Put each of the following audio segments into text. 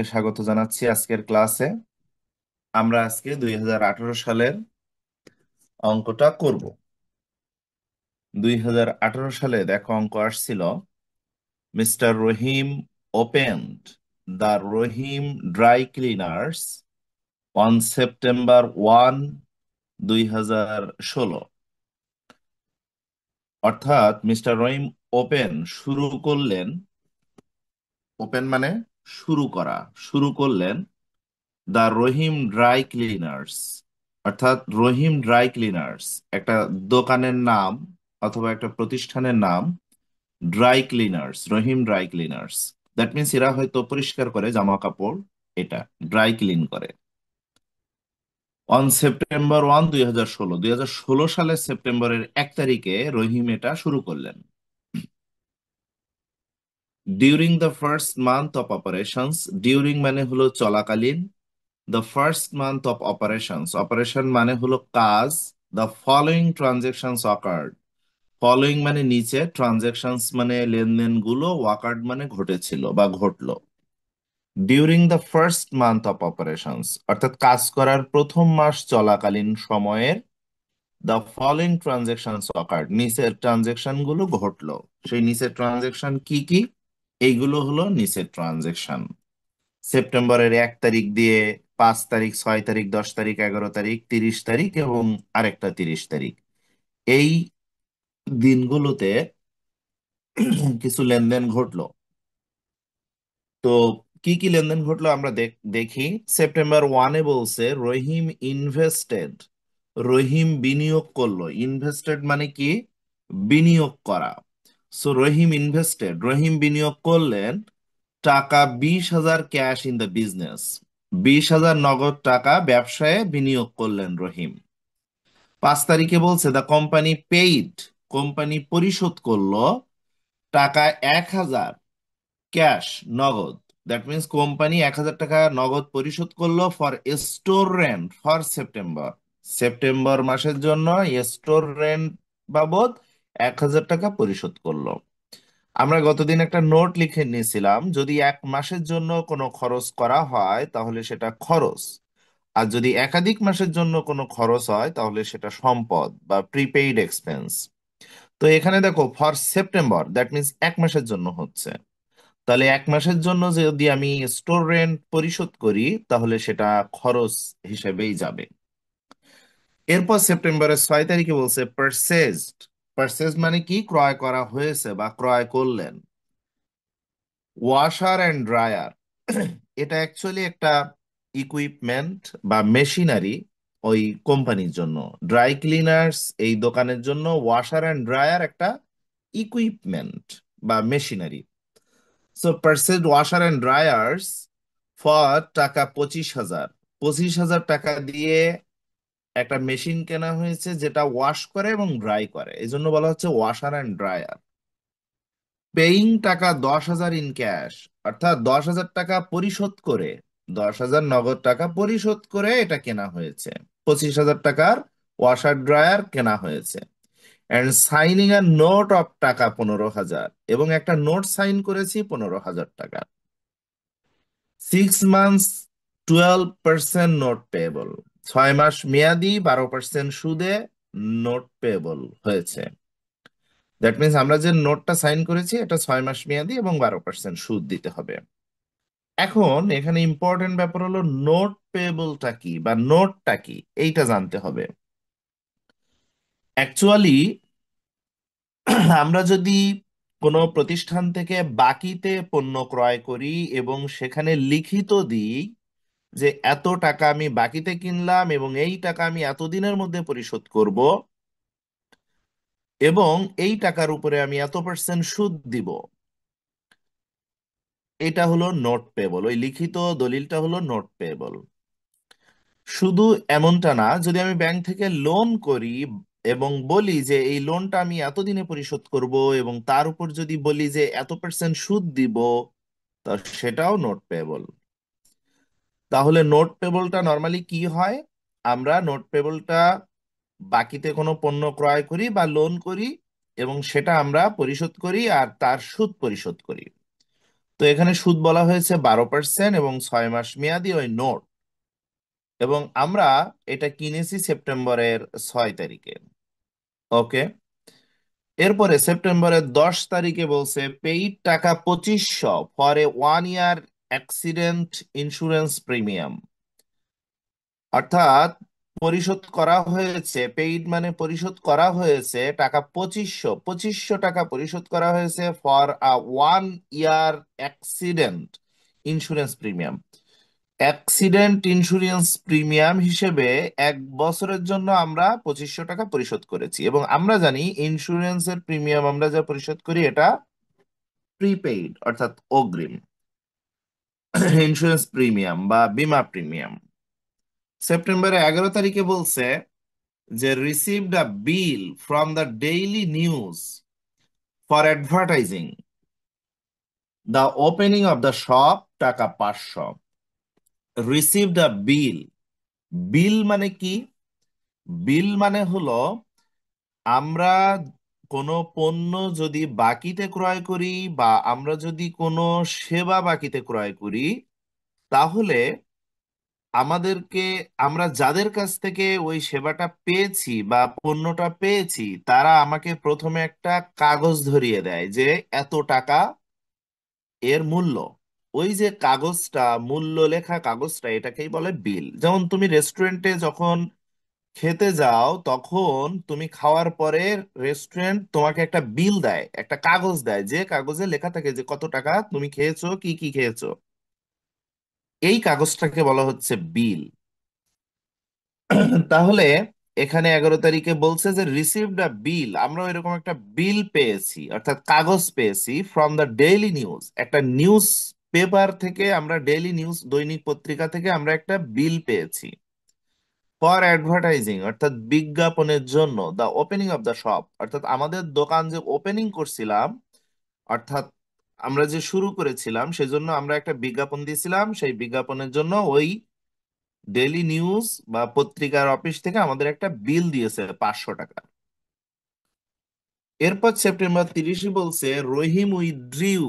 স্বাগত জানাচ্ছি আজকের ক্লাসে। আমরা আজকে 2018 সালের অঙ্কটা করব। 2018 সালে দেখো অঙ্ক আসছিল, mister Rahim opened the Rahim dry cleaners on September 1, 2016। অর্থাৎ মিস্টার রহিম শুরু করলেন, ওপেন মানে শুরু করা, শুরু করলেন দ্য রহিম ড্রাই ক্লিনার্স, অর্থাৎ রহিম ড্রাই ক্লিনার্স একটা দোকানের নাম অথবা একটা প্রতিষ্ঠানের নাম। Dry cleaners, Rahim dry cleaners, that means এরা হয়তো পরিষ্কার করে জামা কাপড়, এটা ড্রাই ক্লিন করে। অন সেপ্টেম্বর 1, 2016, 2016 সালের সেপ্টেম্বরের 1 তারিখে রহিম এটা শুরু করলেন। During the first month of operations, during মানে হলো চলাকালীন, the first month of operations, operation মানে হলো কাজ, the following transactions occurred, following মানে নিচে, ট্রানজেকশনস মানে লেনদেনগুলো, ওয়াকার্ড মানে ঘটেছিল বা ঘটলো। During the first month of operations অর্থাৎ কাজ করার প্রথম মাস চলাকালীন সময়ের, দ্য ফলোয়িং ট্রানজেকশনস অকার্ড, নিচের ট্রানজেকশন গুলো ঘটলো। সেই নিচের ট্রানজেকশন কি কি? এইগুলো হলো নিচের ট্রানজেকশন। সেপ্টেম্বরের 1 তারিখ দিয়ে 5 তারিখ, 6 তারিখ, 10 তারিখ, 11 তারিখ, 30 তারিখ এবং আরেকটা 30 তারিখ, এই দিনগুলোতে কিছু লেনদেন ঘটলো। তো কি কি লেনদেন ঘটলো আমরা দেখি। সেপ্টেম্বর 1-এ বলছে রহিম ইনভেস্টেড, রহিম বিনিয়োগ করলো। ইনভেস্টেড মানে কি? বিনিয়োগ করা। সো রহিম ইনভেস্টেড, রহিম বিনিয়োগ করলেন টাকা 20,000 ক্যাশ ইন দ্য বিজনেস, 20,000 নগদ টাকা ব্যবসায়ে বিনিয়োগ করলেন রহিম। 5 তারিখে বলছে দ্য কোম্পানি পেইড, কোম্পানি পরিশোধ করলো টাকা 1,000 ক্যাশ, নগদ। দ্যাট মিনস কোম্পানি 1,000 টাকা নগদ পরিশোধ করলো for store rent for September, September মাসের জন্য স্টোর রেন্ট বাবদ 1,000 টাকা পরিশোধ করলো। আমরা গতদিন একটা নোট লিখে নিয়েছিলাম, যদি 1 মাসের জন্য কোনো খরচ করা হয় তাহলে সেটা খরচ, আর যদি একাধিক মাসের জন্য কোনো খরচ হয় তাহলে সেটা সম্পদ বা প্রিপেইড এক্সপেন্স। তো এখানে দেখো ফর সেপ্টেম্বর, দ্যাট মিনস 1 মাসের জন্য হচ্ছে, তাহলে 1 মাসের জন্য যদি আমি স্টোর রেন্ট পরিশোধ করি তাহলে সেটা খরচ হিসেবেই যাবে। এরপর সেপ্টেম্বরের 6 তারিখে বলছে পারচেজড, পারচেজ মানে কি? ক্রয় করা হয়েছে বা ক্রয় করলেন। ওয়াশার অ্যান্ড ড্রায়ার, এটা অ্যাকচুয়ালি একটা ইকুইপমেন্ট বা মেশিনারি ওই কোম্পানির জন্য। ড্রাই ক্লিনার্স এই দোকানের জন্য ওয়াশার অ্যান্ড ড্রায়ার একটা ইকুইপমেন্ট বা machinery. So purchased washer and dryers for taka 25,000, 25,000 টাকা দিয়ে একটা মেশিন কেনা হয়েছে যেটা ওয়াশ করে এবং ড্রাই করে, এই জন্য বলা হচ্ছে ওয়াশার অ্যান্ড ড্রায়ার। পেইং টাকা 10,000 ইন ক্যাশ, অর্থাৎ 10,000 টাকা পরিশোধ করে, 10,000 নগদ টাকা পরিশোধ করে এটা কেনা হয়েছে। 25,000 টাকার ওয়াশার ড্রায়ার কেনা হয়েছে। And signing a note of টাকা 15,000, এবং একটা নোট সাইন করেছি 15,000 টাকা। 6 মান্থস, 12% নোট পেয়েবল, 6 মাস মেয়াদি 12% সুদে নোট পেয়েবল হয়েছে। দ্যাট মিনস আমরা যে নোটটা সাইন করেছি এটা 6 মাস মেয়াদি এবং 12% সুদ দিতে হবে। এখন এখানে ইম্পর্টেন্ট ব্যাপার হলো নোট পেয়েবলটা কি বা নোটটা কি, এইটা জানতে হবে। অ্যাকচুয়ালি আমরা যদি কোনো প্রতিষ্ঠান থেকে বাকিতে পণ্য ক্রয় করি এবং সেখানে লিখিত দিই যে এত টাকা আমি বাকিতে কিনলাম এবং এই টাকা আমি এতদিনের মধ্যে পরিশোধ করব এবং এই টাকার উপরে আমি এত% সুদ দিব, এটা হলো নোট পেবল। ওই লিখিত দলিলটা হলো নোট পেবল। শুধু এমনটা না, যদি আমি ব্যাংক থেকে লোন করি এবং বলি যে এই লোনটা আমি এতদিনে পরিশোধ করব এবং তার উপর যদি বলি যে এত% সুদ দিব, তা সেটাও নোট পেবল। তাহলে নোট পেবলটা নর্মালি কি হয়? আমরা নোট পেবলটা বাকিতে কোনো পণ্য ক্রয় করি বা লোন করি এবং সেটা আমরা পরিশোধ করি আর তার সুদ পরিশোধ করি। তো এখানে সুদ বলা হয়েছে 12% এবং 6 মাস মেয়াদি ওই নোট। এবং আমরা এটা কিনেছি সেপ্টেম্বরের 6 তারিখে। ওকে। এরপরে সেপ্টেম্বরের 10 তারিখে বলছে পেইড টাকা 2500 for a 1 year accident insurance premium. অর্থাৎ পরিশোধ করা হয়েছে, পেইড মানে পরিশোধ করা হয়েছে টাকা 2500 টাকা পরিশোধ করা হয়েছে for a 1 year accident insurance premium. Accident insurance premium হিসেবে 1 বছরের জন্য আমরা 2500 টাকা পরিশোধ করেছি। এবং আমরা জানি ইন্স্যুরেন্সের প্রিমিয়াম আমরা যা পরিশোধ করি এটা প্রিপেইড, অর্থাৎ অগ্রিম। ইন্স্যুরেন্স প্রিমিয়াম বা বীমা প্রিমিয়াম। সেপ্টেম্বরের 11 তারিখে বলছে যে received a bill from the daily news for advertising the opening of the shop, টাকা 500। রিসিভড আ বিল, বিল মানে কি? বিল মানে হলো আমরা কোনো পণ্য যদি বাকিতে ক্রয় করি বা আমরা যদি কোনো সেবা বাকিতে ক্রয় করি, তাহলে আমাদেরকে, আমরা যাদের কাছ থেকে ওই সেবাটা পেয়েছি বা পণ্যটা পেয়েছি, তারা আমাকে প্রথমে একটা কাগজ ধরিয়ে দেয় যে এত টাকা এর মূল্য। ওই যে কাগজটা, মূল্য লেখা কাগজটা, এটাকেই বলে বিল। যেমন তুমি রেস্টুরেন্টে যখন খেতে যাও, তখন তুমি খাওয়ার পরে রেস্টুরেন্ট তোমাকে একটা বিল দেয়, একটা কাগজ দেয়, যে কাগজে লেখা থাকে যে কত টাকা তুমি খেয়েছো, কি কি খেয়েছো। এই কাগজটাকে বলা হচ্ছে বিল। তাহলে এখানে 11 তারিখে বলছে যে রিসিভড আ বিল, আমরা এরকম একটা বিল পেয়েছি, অর্থাৎ কাগজ পেয়েছি ফ্রম দ্য ডেইলি নিউজ, একটা নিউজ পেপার থেকে, আমরা ডেইলি নিউজ দৈনিক পত্রিকা থেকে আমরা একটা বিল পেয়েছি ফর অ্যাডভার্টাইজিং, অর্থাৎ বিজ্ঞাপনের জন্য, the opening of the shop, অর্থাৎ আমাদের দোকান যে ওপেনিং করছিলাম, অর্থাৎ আমরা যে শুরু করেছিলাম, সেজন্য আমরা একটা বিজ্ঞাপন দিয়েছিলাম, সেই বিজ্ঞাপনের জন্য ওই ডেইলি নিউজ বা পত্রিকার অফিস থেকে আমাদের একটা বিল দিয়েছে 500 টাকা। এরপর সেপ্টেম্বর 30 বলছে রহিম উইথড্রিউ,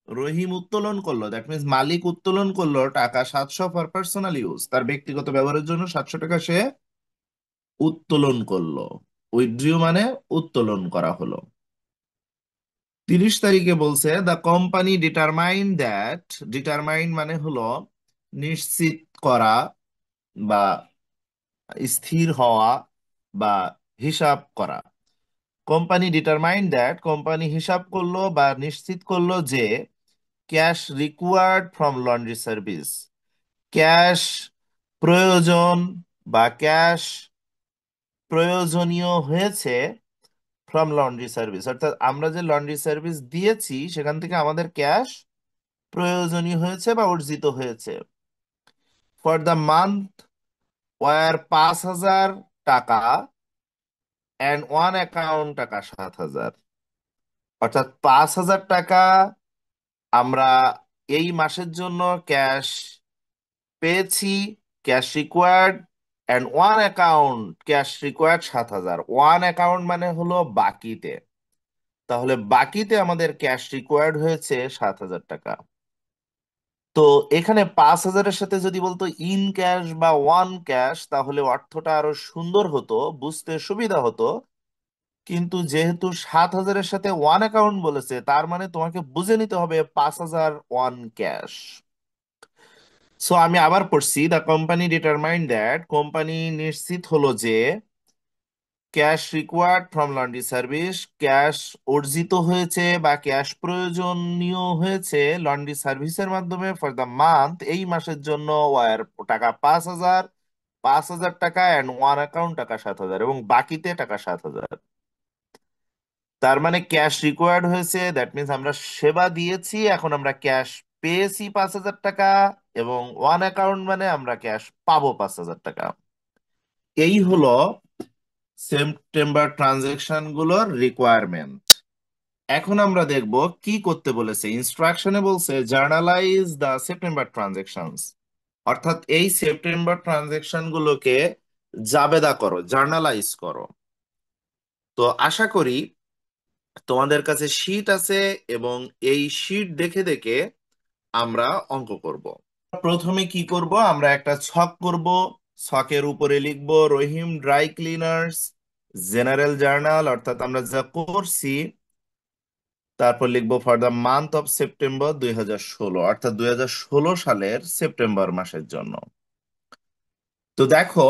রহিম উত্তোলন করলো, দ্যাট মিনস মালিক উত্তোলন করলো টাকা 700 ফর পার্সোনাল ইউজ, তার ব্যক্তিগত ব্যবহারের জন্য 700 টাকা সে উত্তোলন করলো। উইথড্রিউ মানে উত্তোলন করা হলো। 30 তারিখে বলছে the company determine that, determine মানে হলো নিশ্চিত করা বা স্থির হওয়া বা হিসাব করা। কোম্পানি ডিটারমাইন দ্যাট, কোম্পানি হিসাব করলো বা নিশ্চিত করলো যে cash required from laundry service, cash প্রয়োজন বা ক্যাশ প্রয়োজনীয় হয়েছে ফ্রম লন্ড্রি সার্ভিস, অর্থাৎ আমরা যে লন্ড্রি সার্ভিস দিয়েছি সেখান থেকে আমাদের ক্যাশ প্রয়োজনীয় হয়েছে বা অর্জিত হয়েছে। ফর দ্য মান্থ ওয়ার 5,000 টাকা অ্যান্ড ওয়ান অ্যাকাউন্ট টাকা 7,000। অর্থাৎ 5,000 টাকা আমরা এই মাসের জন্য ক্যাশ পেয়েছি, cash required, and one account cash required 7,000। One account মানে হলো বাকিতে, তাহলে বাকিতে আমাদের ক্যাশ রিকোয়ার্ড হয়েছে 7,000 টাকা। তো এখানে 5,000-এর সাথে যদি বলতো ইন ক্যাশ বা ওয়ান ক্যাশ, তাহলে অর্থটা আরো সুন্দর হতো, বুঝতে সুবিধা হতো। কিন্তু যেহেতু 7,000-এর সাথে ওয়ান অ্যাকাউন্ট বলেছে, তার মানে তোমাকে বুঝে নিতে হবে 5,000 ওয়ান ক্যাশ। সো আমি আবার পড়ছি, the company determined that, company নিশ্চিত হলো যে cash required from laundry service, cash অর্জিত হয়েছে বা ক্যাশ প্রয়োজনীয় হয়েছে লন্ড্রি সার্ভিসের মাধ্যমে ফর দ্য মান্থ, এই মাসের জন্য ওয়ার টাকা 5,000, 5,000 টাকা অ্যান্ড ওয়ান অ্যাকাউন্ট টাকা 7,000, এবং বাকিতে টাকা 7,000। তার মানে ক্যাশ রিকোয়ার্ড হয়েছে, দ্যাট মিনস আমরা সেবা দিয়েছি, এখন আমরা ক্যাশ পেয়েছি 5,000 টাকা, এবং ওয়ান অ্যাকাউন্ট মানে আমরা ক্যাশ পাবো 5,000 টাকা। এই হলো সেপ্টেম্বর ট্রানজেকশন গুলোর রিকোয়ারমেন্ট। এখন আমরা দেখব কি করতে বলেছে। ইনস্ট্রাকশনে বলছে জার্নালাইজ দ্য সেপ্টেম্বর ট্রানজেকশনস, অর্থাৎ এই সেপ্টেম্বর ট্রানজেকশন গুলোকে জাবেদা করো, জার্নালাইজ করো। তো আশা করি তোমাদের কাছে শীট আছে, এবং এই শীট দেখে দেখে আমরা অঙ্ক করব। প্রথমে কি করব, আমরা একটা ছক করব। ছকের উপরে লিখব রহিম ড্রাই ক্লিনার্স জেনারেল জার্নাল, অর্থাৎ আমরা যা করছি। তারপর লিখবো for the month of September 2016, অর্থাৎ 2016 সালের সেপ্টেম্বর মাসের জন্য। তো দেখো,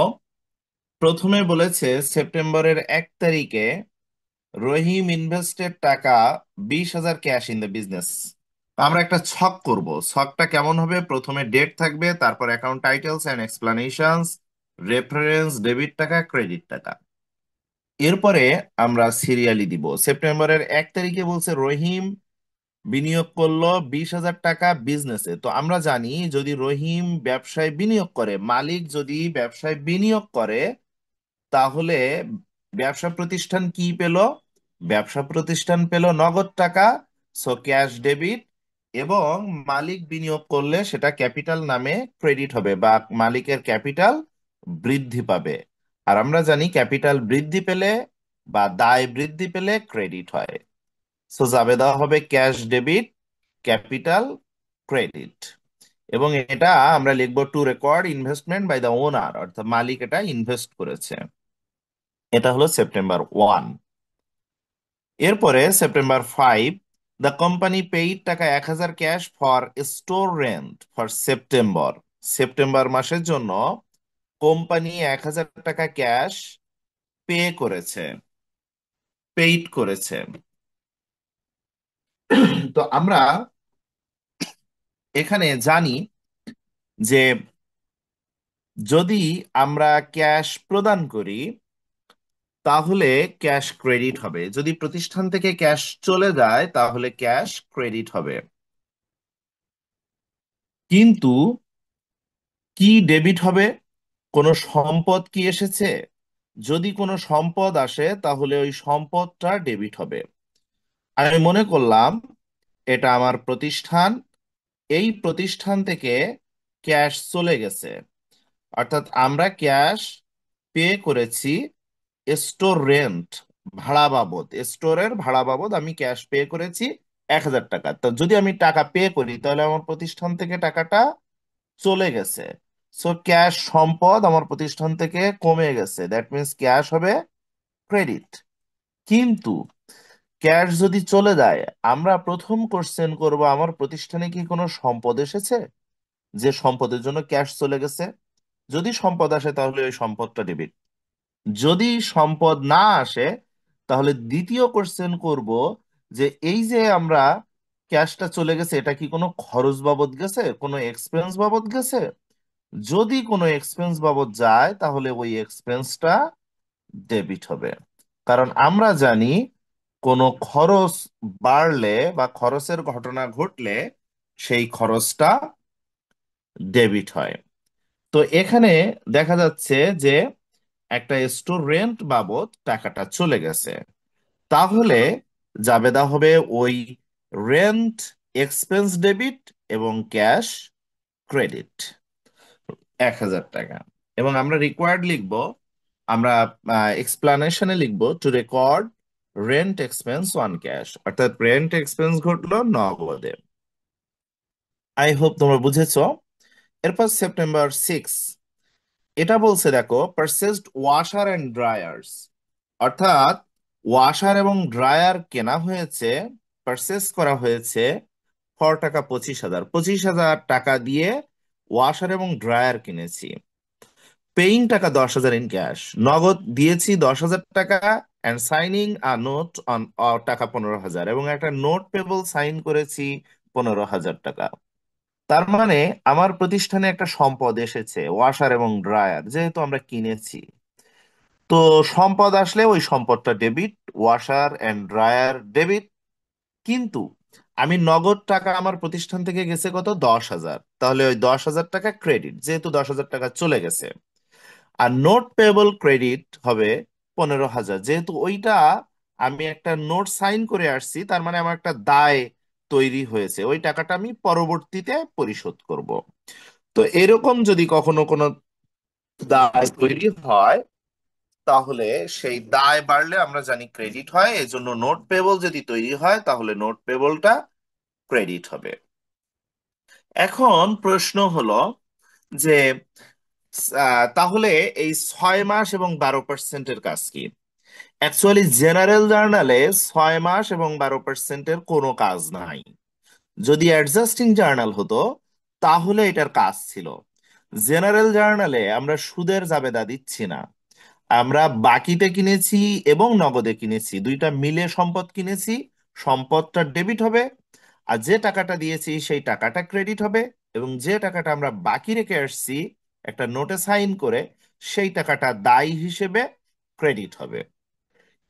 প্রথমে বলেছে সেপ্টেম্বরের 1 তারিখে রহিম ইনভেস্টেড টাকা 20,000 ক্যাশ ইন দ্য বিজনেস। আমরা একটা ছক করব। ছকটা কেমন হবে, প্রথমে ডেট থাকবে, তারপর account titles and explanations, reference, debit টাকা, ক্রেডিট টাকা। এরপরে আমরা সিরিয়ালি দিব। সেপ্টেম্বরের 1 তারিখে বলছে রহিম বিনিয়োগ করলো 20,000 টাকা বিজনেসে। তো আমরা জানি যদি রহিম ব্যবসায় বিনিয়োগ করে, মালিক যদি ব্যবসায় বিনিয়োগ করে, তাহলে ব্যবসা প্রতিষ্ঠান কি পেল? ব্যবসা প্রতিষ্ঠান পেল নগদ টাকা, সো ক্যাশ ডেবিট। এবং মালিক বিনিয়োগ করলে সেটা ক্যাপিটাল নামে ক্রেডিট হবে, বা মালিকের ক্যাপিটাল বৃদ্ধি পাবে। আর আমরা জানি ক্যাপিটাল বৃদ্ধি পেলে বা দায় বৃদ্ধি পেলে ক্রেডিট হয়। সো যাবে দেওয়া হবে ক্যাশ ডেবিট, ক্যাপিটাল, ক্রেডিট। এবং এটা আমরা লিখবো to record investment by the owner, অর্থাৎ মালিক এটা ইনভেস্ট করেছে। এটা হলো সেপ্টেম্বর 1। এরপরে সেপ্টেম্বর 5, দ্য কোম্পানি পেইড টাকা 1,000 cash for store rent for September. September মাসের জন্য কোম্পানি 1,000 টাকা ক্যাশ পে করেছে, পেইড করেছে। তো আমরা এখানে জানি যে যদি আমরা ক্যাশ প্রদান করি তাহলে ক্যাশ ক্রেডিট হবে, যদি প্রতিষ্ঠান থেকে ক্যাশ চলে যায় তাহলে ক্যাশ ক্রেডিট হবে। কিন্তু কি ডেবিট হবে? কোনো সম্পদ কি এসেছে? যদি কোনো সম্পদ আসে তাহলে ওই সম্পদটা ডেবিট হবে। আমি মনে করলাম এটা আমার প্রতিষ্ঠান, এই প্রতিষ্ঠান থেকে ক্যাশ চলে গেছে, অর্থাৎ আমরা ক্যাশ পে করেছি স্টোর রেন্ট, ভাড়া বাবদ, স্টোরের ভাড়া বাবদ আমি ক্যাশ পে করেছি 1,000 টাকা। তো যদি আমি টাকা পে করি তাহলে আমার প্রতিষ্ঠান থেকে টাকাটা চলে গেছে, সো ক্যাশ সম্পদ আমার প্রতিষ্ঠান থেকে কমে গেছে, দ্যাট মিনস ক্যাশ হবে ক্রেডিট। কিন্তু ক্যাশ যদি চলে যায়, আমরা প্রথম কোশ্চেন করব আমার প্রতিষ্ঠানে কি কোনো সম্পদ এসেছে যে সম্পদের জন্য ক্যাশ চলে গেছে? যদি সম্পদ আসে তাহলে ওই সম্পদটা ডেবিট। যদি সম্পদ না আসে তাহলে দ্বিতীয় কোশ্চেন করব যে এই যে আমরা ক্যাশটা চলে গেছে, এটা কি কোনো খরচ বাবদ গেছে, কোনো এক্সপেন্স বাবদ গেছে? যদি কোনো এক্সপেন্স বাবদ যায় তাহলে ওই এক্সপেন্সটা ডেবিট হবে। কারণ আমরা জানি কোনো খরচ বাড়লে বা খরচের ঘটনা ঘটলে সেই খরচটা ডেবিট হয়। তো এখানে দেখা যাচ্ছে যে একটা স্টোর রেন্ট বাবদ টাকাটা চলে গেছে, তাহলে জাবেদা হবে ওই রেন্ট এক্সপেন্স ডেবিট এবং ক্যাশ ক্রেডিট 1,000 টাকা। এবং আমরা রিকোয়ার্ড লিখব, আমরা এক্সপ্লানেশনে লিখব two record rent expense on cash, অর্থাৎ রেন্ট এক্সপেন্স ঘটলো নগদে। আই হোপ তোমরা বুঝেছো। এরপর সেপ্টেম্বর 6, এটা বলছে দেখো পারচেজড ওয়াশার এন্ড ড্রায়ার্স, অর্থাৎ ওয়াশার এবং ড্রায়ার কেনা হয়েছে, পারচেস করা হয়েছে ফর টাকা 25,000, 25,000 টাকা দিয়ে ওয়াশার এবং ড্রায়ার কিনেছি। পেইং টাকা 10,000 ইন ক্যাশ, নগদ দিয়েছি 10,000 টাকা, and signing a note on টাকা 15,000, এবং একটা নোট পেবল সাইন করেছি 15,000 টাকা। তার মানে আমার প্রতিষ্ঠানে একটা সম্পদ এসেছে ওয়াশার এবং ড্রায়ার, যেহেতু আমরা কিনেছি। তো সম্পদ আসলে ওই সম্পদটা debit, washer and dryer debit. কিন্তু আমি নগদ টাকা আমার প্রতিষ্ঠান থেকে গেছে কত, 10,000, তাহলে ওই 10,000 টাকা ক্রেডিট, যেহেতু 10,000 টাকা চলে গেছে। আর নোট পেয়েবল ক্রেডিট হবে 15,000, যেহেতু ওইটা আমি একটা নোট সাইন করে আসছি, তার মানে আমার একটা দায় তৈরি হয়েছে, ওই টাকাটা আমি পরবর্তীতে পরিশোধ করব। তো এরকম যদি কখনো কোনো দায় তৈরি হয় তাহলে সেই দায় বাড়লে আমরা জানি ক্রেডিট হয়, এজন্য নোট পেবল যদি তৈরি হয় তাহলে নোট পেবলটা ক্রেডিট হবে। এখন প্রশ্ন হলো যে তাহলে এই 6 মাস এবং 12%-এর কাজ কি? অ্যাকচুয়ালি জেনারেল জার্নালে 6 মাস এবং 12%-এর কোনো কাজ নাই। যদি অ্যাডজাস্টিং জার্নাল হতো তাহলে এটার কাজ ছিল। জেনারেল জার্নালে আমরা সুদের জাবেদা দিচ্ছি না, আমরা বাকিতে কিনেছি এবং নগদে কিনেছি, দুইটা মিলে সম্পদ কিনেছি। সম্পদটা ডেবিট হবে, আর যে টাকাটা দিয়েছি সেই টাকাটা ক্রেডিট হবে, এবং যে টাকাটা আমরা বাকি রেখে আসছি একটা নোটে সাইন করে, সেই টাকাটা দায় হিসেবে ক্রেডিট হবে।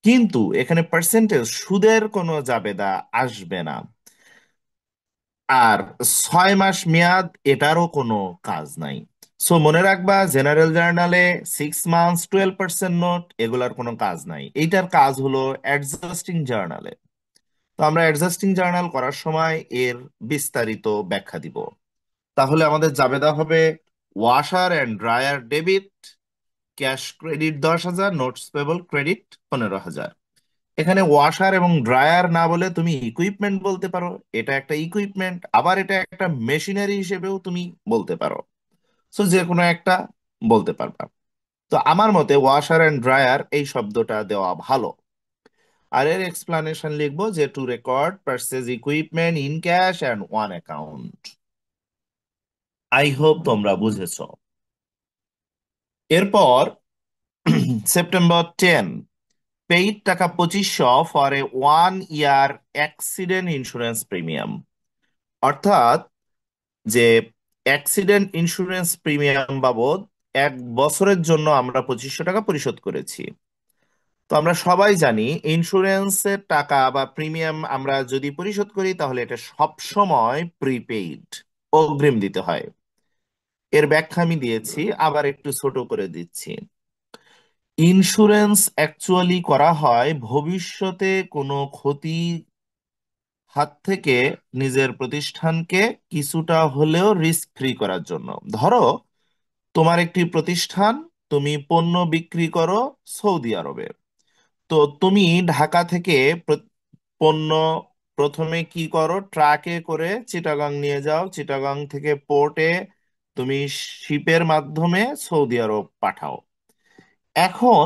কিন্তু এখানে পার্সেন্টেজ সুদের কোনো জাবেদা আসবে না। আর 6 মাস মেয়াদ, এটারও কোনো কাজ নাই। সো মনে রাখবা, জেনারেল জার্নালে 6 মান্থস 12% নোট, এগুলার কোনো কাজ নাই। এইটার কাজ হলো অ্যাডজাস্টিং জার্নালে। তো আমরা অ্যাডজাস্টিং জার্নাল করার সময় এর বিস্তারিত ব্যাখ্যা দিব। তাহলে আমাদের জাবেদা হবে washer and dryer debit, cash credit 10,000, notes payable credit 15,000। এখানে ওয়াশার এবং ড্রায়ার না বলে তুমি ইকুইপমেন্ট বলতে পারো, এটা একটা ইকুইপমেন্ট, আবার এটা একটা মেশিনারি হিসেবেও তুমি বলতে পারো। সো যে কোনো একটা বলতে পারবা। তো আমার মতে ওয়াশার অ্যান্ড ড্রায়ার এই শব্দটা দেওয়া ভালো। আর এর এক্সপ্লানেশন লিখবো যে two record purchase equipment in cash and one account. I hope তোমরা বুঝেছো। এরপর সেপ্টেম্বর 10, পেইড টাকা 2500 for a 1 year accident insurance premium. অর্থাৎ যে অ্যাক্সিডেন্ট ইন্স্যুরেন্স প্রিমিয়াম বাবদ 1 বছরের জন্য আমরা 2500 টাকা পরিশোধ করেছি। তো আমরা সবাই জানি ইন্স্যুরেন্সের টাকা বা প্রিমিয়াম আমরা যদি পরিশোধ করি তাহলে এটা সব সময় প্রিপেইড, অগ্রিম দিতে হয়। এর ব্যাখ্যা আমি দিয়েছি, আবার একটু ছোট করে দিচ্ছি। ইন্স্যুরেন্স অ্যাকচুয়ালি করা হয় ভবিষ্যতে কোনো ক্ষতি হাত থেকে নিজের প্রতিষ্ঠানকে কিছুটা হলেও রিস্ক ফ্রি করার জন্য। ধরো তোমার একটি প্রতিষ্ঠান, তুমি পণ্য বিক্রি করো সৌদি আরবে। তো তুমি ঢাকা থেকে পণ্য প্রথমে কি করো, ট্রাকে করে চিটাগাং নিয়ে যাও, চিটাগাং থেকে পোর্টে তুমি শিপের মাধ্যমে সৌদি আরব পাঠাও। এখন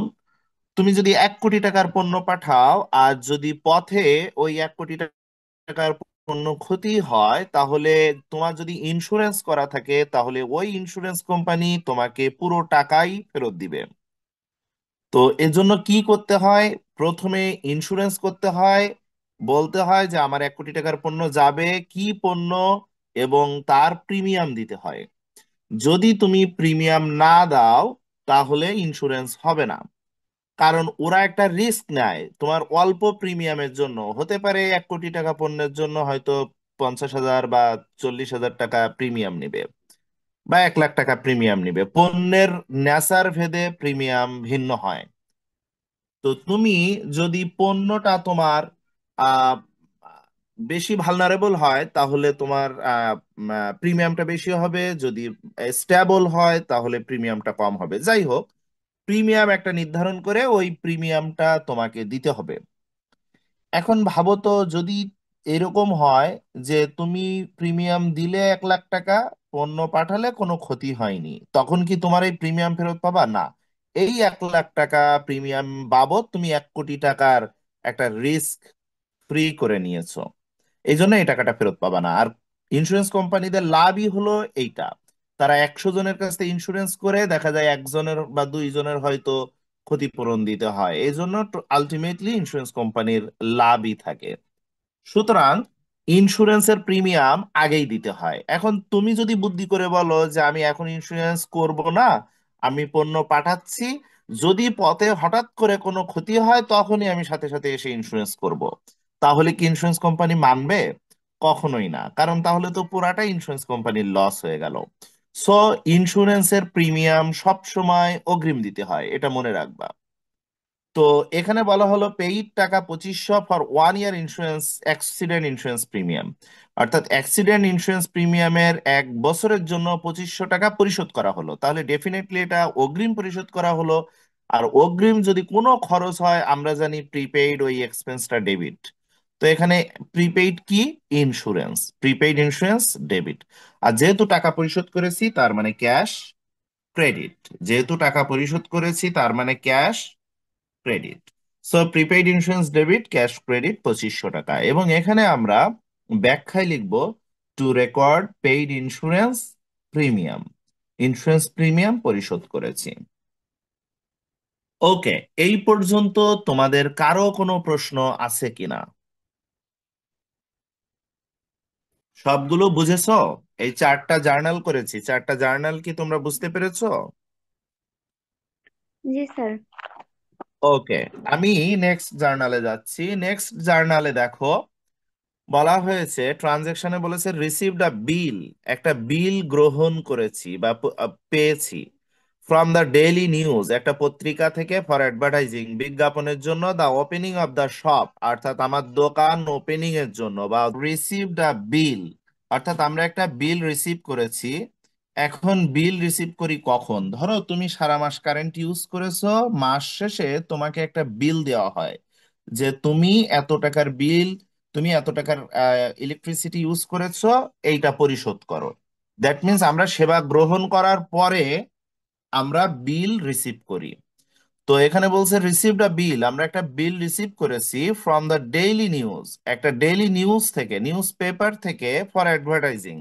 তুমি যদি 1 কোটি টাকার পণ্য পাঠাও, আর যদি পথে ওই 1 কোটি টাকার পণ্য ক্ষতি হয়, তাহলে তোমার যদি ইন্স্যুরেন্স করা থাকে তাহলে ওই ইন্স্যুরেন্স কোম্পানি তোমাকে পুরো টাকাই ফেরত দিবে। তো এজন্য কি করতে হয়, প্রথমে ইন্স্যুরেন্স করতে হয়, বলতে হয় যে আমার 1 কোটি টাকার পণ্য যাবে, কি পণ্য, এবং তার প্রিমিয়াম দিতে হয়। যদি তুমি প্রিমিয়াম না দাও তাহলে ইন্স্যুরেন্স হবে না। কারণ ওরা একটা রিস্ক নেয় তোমার অল্প প্রিমিয়ামের জন্য। হতে পারে 1 কোটি টাকা পণ্যের জন্য হয়তো 50,000 বা 40,000 টাকা প্রিমিয়াম নিবে, বা 1 লাখ টাকা প্রিমিয়াম নিবে। পণ্যের ন্যাচার ভেদে প্রিমিয়াম ভিন্ন হয়। তো তুমি যদি পণ্যটা তোমার আহ, বেশি ভালনারেবল হয় তাহলে তোমার প্রিমিয়ামটা বেশি হবে, যদি স্টেবল হয় তাহলে প্রিমিয়ামটা কম হবে। যাই হোক, প্রিমিয়াম একটা নির্ধারণ করে ওই প্রিমিয়ামটা তোমাকে দিতে হবে। এখন ভাবো তো, যদি এরকম হয় যে তুমি প্রিমিয়াম দিলে 1 লাখ টাকা, পণ্য পাঠালে কোনো ক্ষতি হয়নি, তখন কি তোমার এই প্রিমিয়াম ফেরত পাবা? না। এই 1 লাখ টাকা প্রিমিয়াম বাবদ তুমি 1 কোটি টাকার একটা রিস্ক ফ্রি করে নিয়েছো, এই জন্য এই টাকাটা ফেরত পাবা না। আর ইন্স্যুরেন্স কোম্পানিদের লাভই হলো এইটা। তারা 100 জনের কাছ থেকে ইন্স্যুরেন্স করে দেখা যায় একজনের বা দুইজনের হয়তো ক্ষতিপূরণ দিতে হয়, এই জন্য আলটিমেটলি ইন্স্যুরেন্স কোম্পানির লাভই থাকে। সুতরাং ইন্স্যুরেন্সের প্রিমিয়াম আগেই দিতে হয়। এখন তুমি যদি বুদ্ধি করে বলো যে আমি এখন ইন্স্যুরেন্স করব না, আমি পণ্য পাঠাচ্ছি, যদি পথে হঠাৎ করে কোনো ক্ষতি হয় তখনই আমি সাথে সাথে এসে ইন্স্যুরেন্স করব, তাহলে কি ইন্স্যুরেন্স কোম্পানি মানবে? কখনোই না, কারণ তাহলে তো পুরাটাই ইন্স্যুরেন্স কোম্পানির লস হয়ে গেল। সো ইন্স্যুরেন্সের প্রিমিয়াম সব সময় অগ্রিম দিতে হয়, এটা মনে রাখবা। তো এখানে বলা হলো পেইড টাকা 2500 for 1 year insurance accident insurance premium. অর্থাৎ অ্যাক্সিডেন্ট ইন্স্যুরেন্স প্রিমিয়ামের 1 বছরের জন্য 2500 টাকা পরিশোধ করা হলো, তাহলে ডেফিনেটলি এটা অগ্রিম পরিশোধ করা হলো। আর অগ্রিম যদি কোনো খরচ হয়, আমরা জানি প্রিপেইড ওই এক্সপেন্সটা ডেবিট। তো এখানে প্রিপেইড কি? Insurance, prepaid insurance debit. আর যেহেতু টাকা পরিশোধ করেছি তার মানে ক্যাশ ক্রেডিট। যেহেতু টাকা পরিশোধ করেছি তার মানে cash credit. So prepaid insurance debit, cash credit 2500 টাকা। এবং এখানে আমরা ব্যাখ্যায় লিখব two record paid insurance premium, insurance premium পরিশোধ করেছি। ওকে, এই পর্যন্ত তোমাদের কারো কোনো প্রশ্ন আছে কিনা? সবগুলো বুঝেছো? এই চারটা জার্নাল করেছি, চারটা জার্নাল কি তোমরা বুঝতে পেরেছো? জি স্যার। ওকে, আমি নেক্সট জার্নালে যাচ্ছি। নেক্সট জার্নালে দেখো বলা হয়েছে ট্রানজেকশনে বলেছে রিসিভড আ বিল, একটা বিল গ্রহণ করেছি বা পেয়েছি ফ্রম দ্য ডেইলি নিউজ, একটা পত্রিকা থেকে, ফর অ্যাডভার্টাইজিং, বিজ্ঞাপনের জন্য, the opening of the shop, অর্থাৎ আমার দোকান ওপেনিং এর জন্য, বা রিসিভড আ বিল অর্থাৎ আমরা একটা বিল রিসিভ করেছি। এখন বিল রিসিভ করি কখন? ধরো তুমি সারা মাস কারেন্ট ইউজ করেছো, মাস শেষে তোমাকে একটা বিল দেওয়া হয় যে তুমি এত টাকার বিল, তুমি এত টাকার ইলেকট্রিসিটি ইউজ করেছো, এইটা পরিশোধ করো। দ্যাট মিন্স আমরা সেবা গ্রহণ করার পরে আমরা বিল রিসিভ করি। তো এখানে বলছে রিসিভড আ বিল, আমরা একটা বিল রিসিভ করেছি ফ্রম দ্য ডেইলি নিউজ, একটা ডেইলি নিউজ থেকে, নিউজ পেপার থেকে, ফর অ্যাডভার্টাইজিং,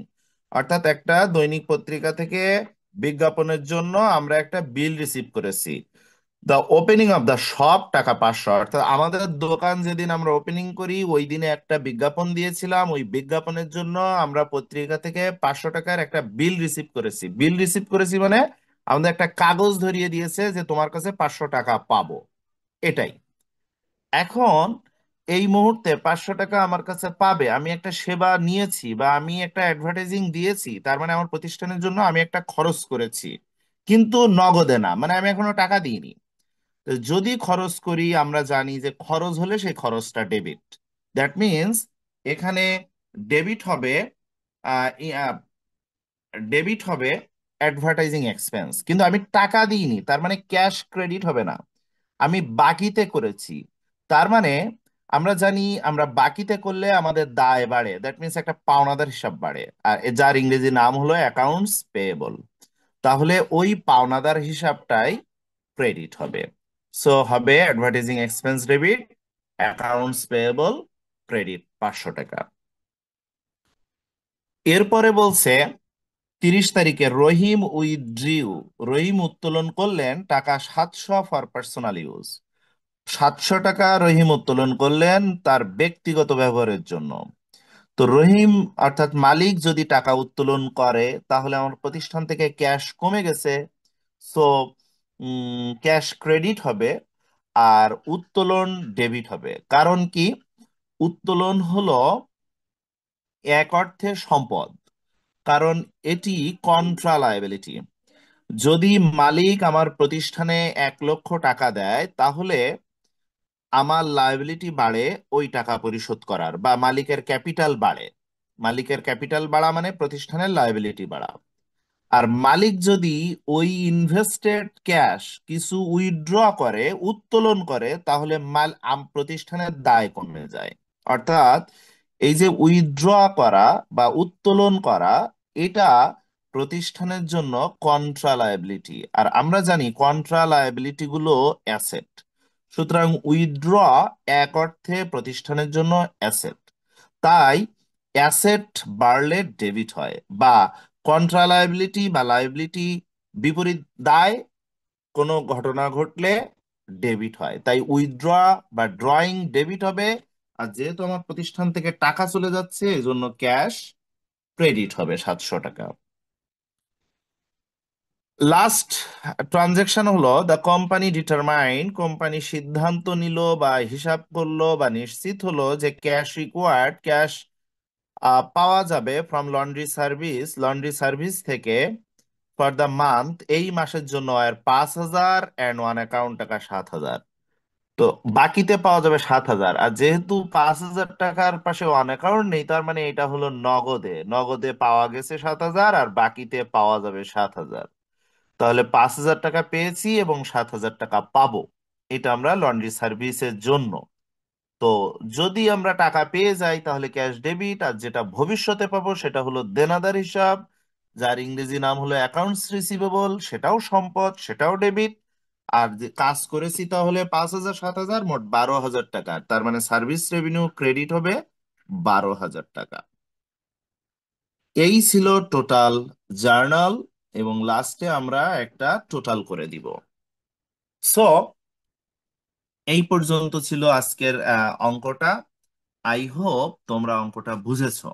অর্থাৎ একটা দৈনিক পত্রিকা থেকে বিজ্ঞাপনের জন্য আমরা একটা বিল রিসিভ করেছি। The opening of the shop, টাকা 500, অর্থাৎ আমাদের দোকান যেদিন আমরা ওপেনিং করি ওই দিনে একটা বিজ্ঞাপন দিয়েছিলাম, ওই বিজ্ঞাপনের জন্য আমরা পত্রিকা থেকে 500 টাকার একটা বিল রিসিভ করেছি। বিল রিসিভ করেছি মানে আমাদের একটা কাগজ ধরিয়ে দিয়েছে যে তোমার কাছে 500 টাকা পাবো, এটাই। এখন এই মুহূর্তে 500 টাকা আমার কাছে পাবে, আমি একটা সেবা নিয়েছি বা আমি একটা অ্যাডভার্টাইজিং দিয়েছি, তার মানে আমার প্রতিষ্ঠানের জন্য আমি একটা খরচ করেছি, কিন্তু নগদে না, মানে আমি এখনো টাকা দিইনি। তো যদি খরচ করি, আমরা জানি যে খরচ হলে সেই খরচটা ডেবিট। দ্যাট মিন্স এখানে ডেবিট হবে, ডেবিট হবে অ্যাডভার্টাইজিং এক্সপেন্স, কিন্তু আমি টাকা দিইনি, তার মানে ক্যাশ ক্রেডিট হবে না, আমি বাকিতে করেছি। তার মানে আমরা জানি আমরা বাকিতে করলে আমাদের দায় বাড়ে, দ্যাট মিন্স একটা পাওনাদার হিসাব বাড়ে, আর যার ইংরেজি নাম হলো অ্যাকাউন্টস পেয়েবল। তাহলে ওই পাওনাদার হিসাবটাই ক্রেডিট হবে। সো হবে advertising expense debit, accounts payable credit 500 টাকা। এরপরে বলছে 30 তারিখে রহিম উইথড্রিউ, রহিম উত্তোলন করলেন টাকা 700 ফর পার্সোনাল ইউজ, 700 টাকা রহিম উত্তোলন করলেন তার ব্যক্তিগত ব্যবহারের জন্য। তো রহিম অর্থাৎ মালিক যদি টাকা উত্তোলন করে তাহলে আমার প্রতিষ্ঠান থেকে ক্যাশ কমে গেছে, সো ক্যাশ ক্রেডিট হবে, আর উত্তোলন ডেবিট হবে। কারণ কি? উত্তোলন হলো এক অর্থে সম্পদ, কারণ এটি কন্ট্রা লায়াবিলিটি। যদি মালিক আমার প্রতিষ্ঠানে 1 লক্ষ টাকা দেয় তাহলে আমার লায়াবিলিটি বাড়ে ওই টাকা পরিশোধ করার, বা মালিকের ক্যাপিটাল বাড়ে। মালিকের ক্যাপিটাল বাড়া মানে প্রতিষ্ঠানের লায়াবিলিটি বাড়া। আর মালিক যদি ওই ইনভেস্টেড ক্যাশ কিছু উইথড্র করে, উত্তোলন করে, তাহলে প্রতিষ্ঠানের দায় কমে যায়। অর্থাৎ এই যে উইথড্র করা বা উত্তোলন করা, এটা প্রতিষ্ঠানের জন্য কন্ট্রা লায়াবিলিটি, আর আমরা জানি কন্ট্রা লায়াবিলিটি গুলো অ্যাসেট। সুতরাং উইথড্র এক অর্থে প্রতিষ্ঠানের জন্য অ্যাসেট। তাই অ্যাসেট বাড়লে ডেবিট হয়, বা কন্ট্রা লায়াবিলিটি বা লায়াবিলিটি বিপরীত দায় কোনো ঘটনা ঘটলে ডেবিট হয়। তাই উইথড্র বা ড্রয়িং ডেবিট হবে, আর যেহেতু আমার প্রতিষ্ঠান থেকে টাকা চলে যাচ্ছে এজন্য ক্যাশ ক্রেডিট হবে 700 টাকা। লাস্ট ট্রানজেকশন হলো দ্য কোম্পানি ডিটারমাইন, কোম্পানি সিদ্ধান্ত নিল বা হিসাব করলো বা নিশ্চিত হলো যে ক্যাশ রিকোয়ার্ড, ক্যাশ পাওয়া যাবে from laundry service, laundry service থেকে, ফর দ্য মান্থ, এই মাসের জন্য আর 5,000 অ্যান্ড ওয়ান অ্যাকাউন্ট টাকা 7,000। তো বাকিতে পাওয়া যাবে 7,000, আর যেহেতু 5,000 টাকার পাশে ওয়ান অ্যাকাউন্ট নেই, তার মানে এটা হলো নগদে, নগদে পাওয়া গেছে 7,000 আর বাকিতে পাওয়া যাবে 7,000। তাহলে 5,000 টাকা পেয়েছি এবং 7,000 টাকা পাবো। এটা আমরা লন্ড্রি সার্ভিসের জন্য। তো যদি আমরা টাকা পেয়ে যাই তাহলে ক্যাশ ডেবিট, আর যেটা ভবিষ্যতে পাবো সেটা হলো দেনাদার হিসাব, যার ইংরেজি নাম হলো অ্যাকাউন্টস রিসিভেবল, সেটাও সম্পদ, সেটাও ডেবিট। আর যে কাজ করেছি তাহলে 5,000 7,000 মোট 12,000 টাকা, তার মানে সার্ভিস রেভিনিউ ক্রেডিট হবে 12,000 টাকা। এই ছিল টোটাল জার্নাল, এবং লাস্টে আমরা একটা টোটাল করে দিব। সো এই পর্যন্ত ছিল আজকের অঙ্কটা। আই হোপ তোমরা অঙ্কটা বুঝেছো।